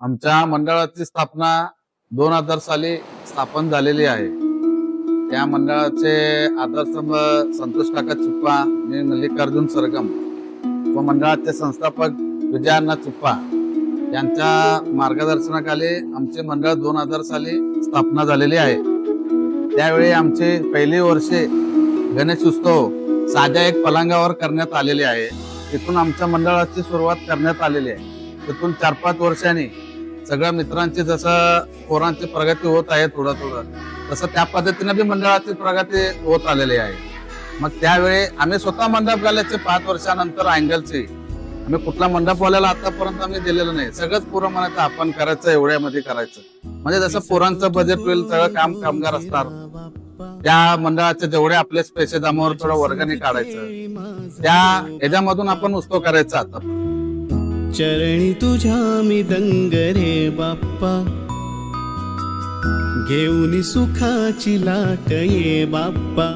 आमच्या मंडळाची स्थापना 2000 साली स्थापन झालेली आहे। त्या मंडळाचे आदर्शस्तंभ संतोष काका चुप्पा, मी मल्लिकार्जुन सरगम व मंडळाचे संस्थापक विजयाण्णा चुप्पा यांच्या मार्गदर्शनाखाली आमचे मंडळ 2000 साली स्थापना झालेली आहे। त्यावेळी आमचे पहिली वर्षे गणेश उत्सव साध्या एक पलंगावर करण्यात आलेले आहे। तिथून आमच्या मंडळाची सुरुवात करण्यात आलेली आहे। तिथून 4-5 वर्षांनी सगळ्या मित्रांची जसं पोरांची प्रगती होत आहे थोडं तसं त्या पद्धतीने बी मंडळाची प्रगती होत आलेली आहे। मग त्यावेळी आम्ही स्वतः मंडप घालायचे 5 वर्षानंतर अँगलची आम्ही कुठला मंडपवाल्याला आतापर्यंत आम्ही दिलेलं नाही। सगळंच पुरं म्हणायचं आपण करायचं, एवढ्यामध्ये करायचं। म्हणजे जसं पोरांचं बजेट होईल, सगळं कामगार असतात, त्या मंडळाचे जेवढे आपले पैसे जमावर थोडं वर्गणी काढायचं, त्या ह्याच्यामधून आपण उत्सव करायचा। आता चरणी तुझ्या मी दंग रे बाप्पा, घेऊन सुखाची लाट ये बाप्पा।